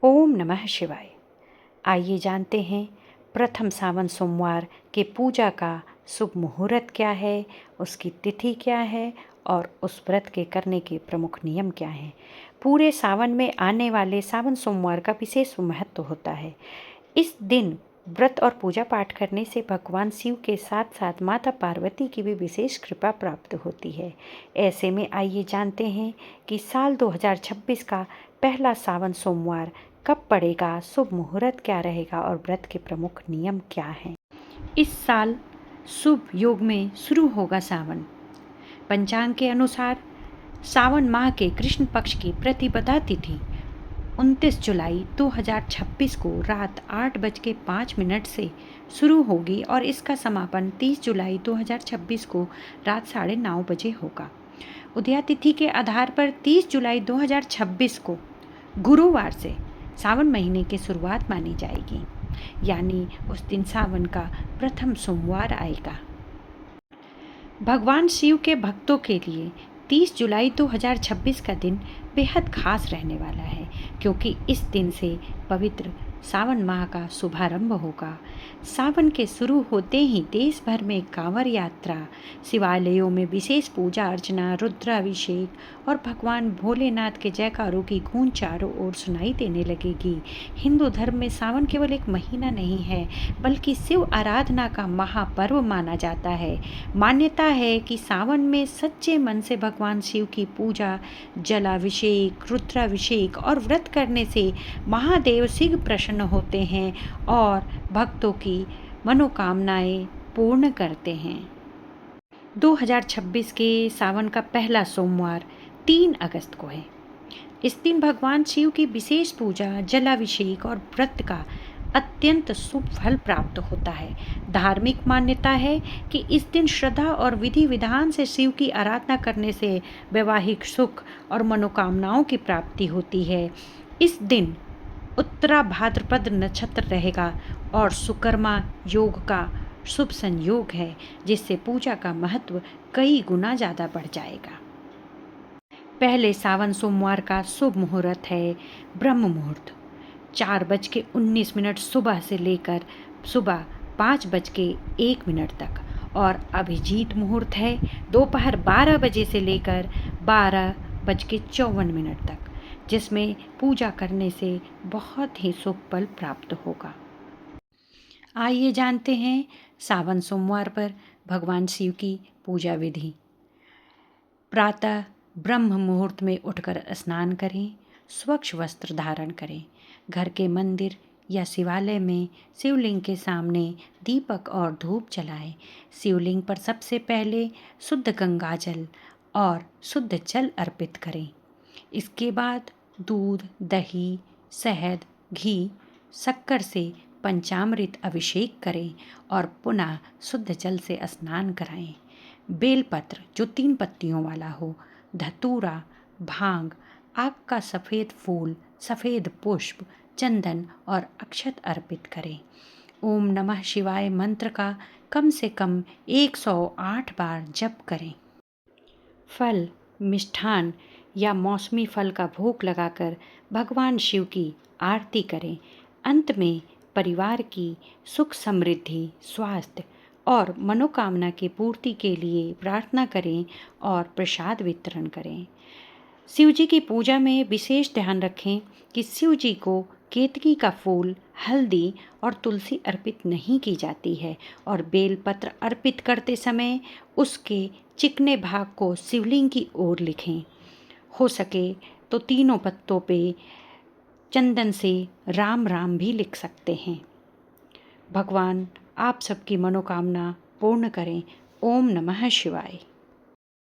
ओम नमः शिवाय। आइए जानते हैं प्रथम सावन सोमवार के पूजा का शुभ मुहूर्त क्या है, उसकी तिथि क्या है और उस व्रत के करने के प्रमुख नियम क्या हैं। पूरे सावन में आने वाले सावन सोमवार का विशेष महत्व होता है। इस दिन व्रत और पूजा पाठ करने से भगवान शिव के साथ साथ माता पार्वती की भी विशेष कृपा प्राप्त होती है। ऐसे में आइए जानते हैं कि साल 2026 का पहला सावन सोमवार कब पड़ेगा, शुभ मुहूर्त क्या रहेगा और व्रत के प्रमुख नियम क्या हैं। इस साल शुभ योग में शुरू होगा सावन। पंचांग के अनुसार सावन माह के कृष्ण पक्ष की प्रतिपदा तिथि 29 जुलाई 2026 को रात 8:05 से शुरू होगी और इसका समापन 30 जुलाई 2026 को रात 9:30 बजे होगा। उदया तिथि के आधार पर 30 जुलाई 2026 को गुरुवार से सावन महीने की शुरुआत मानी जाएगी, यानी उस दिन सावन का प्रथम सोमवार आएगा। भगवान शिव के भक्तों के लिए 30 जुलाई 2026 का दिन बेहद खास रहने वाला है, क्योंकि इस दिन से पवित्र सावन माह का शुभारंभ होगा। सावन के शुरू होते ही देश भर में कांवड़ यात्रा, शिवालयों में विशेष पूजा अर्चना, रुद्राभिषेक और भगवान भोलेनाथ के जयकारों की गूंज चारों ओर सुनाई देने लगेगी। हिंदू धर्म में सावन केवल एक महीना नहीं है, बल्कि शिव आराधना का महापर्व माना जाता है। मान्यता है कि सावन में सच्चे मन से भगवान शिव की पूजा, जलाभिषेक, रुद्राभिषेक और व्रत करने से महादेव शिव प्रसन्न होते हैं और भक्तों की मनोकामनाएं पूर्ण करते हैं। 2026 के सावन का पहला सोमवार 3 अगस्त को है। इस दिन भगवान शिव की विशेष पूजा, जलाभिषेक और व्रत का अत्यंत शुभ फल प्राप्त होता है। धार्मिक मान्यता है कि इस दिन श्रद्धा और विधि विधान से शिव की आराधना करने से वैवाहिक सुख और मनोकामनाओं की प्राप्ति होती है। इस दिन उत्तरा भाद्रपद नक्षत्र रहेगा और सुकर्मा योग का शुभ संयोग है, जिससे पूजा का महत्व कई गुना ज़्यादा बढ़ जाएगा। पहले सावन सोमवार का शुभ मुहूर्त है ब्रह्म मुहूर्त 4:19 सुबह से लेकर सुबह 5:01 तक, और अभिजीत मुहूर्त है दोपहर 12 बजे से लेकर 12:54 तक, जिसमें पूजा करने से बहुत ही शुभ फल प्राप्त होगा। आइए जानते हैं सावन सोमवार पर भगवान शिव की पूजा विधि। प्रातः ब्रह्म मुहूर्त में उठकर स्नान करें, स्वच्छ वस्त्र धारण करें, घर के मंदिर या शिवालय में शिवलिंग के सामने दीपक और धूप जलाएं। शिवलिंग पर सबसे पहले शुद्ध गंगा जल और शुद्ध जल अर्पित करें। इसके बाद दूध, दही, शहद, घी, शक्कर से पंचामृत अभिषेक करें और पुनः शुद्ध जल से स्नान कराएं। बेलपत्र जो 3 पत्तियों वाला हो, धतूरा, भांग, आग का सफ़ेद फूल, सफ़ेद पुष्प, चंदन और अक्षत अर्पित करें। ओम नमः शिवाय मंत्र का कम से कम 108 बार जप करें। फल, मिष्ठान या मौसमी फल का भोग लगाकर भगवान शिव की आरती करें। अंत में परिवार की सुख समृद्धि, स्वास्थ्य और मनोकामना की पूर्ति के लिए प्रार्थना करें और प्रसाद वितरण करें। शिव जी की पूजा में विशेष ध्यान रखें कि शिव जी को केतकी का फूल, हल्दी और तुलसी अर्पित नहीं की जाती है, और बेलपत्र अर्पित करते समय उसके चिकने भाग को शिवलिंग की ओर लिखें। हो सके तो तीनों पत्तों पे चंदन से राम राम भी लिख सकते हैं। भगवान आप सबकी मनोकामना पूर्ण करें। ओम नमः शिवाय।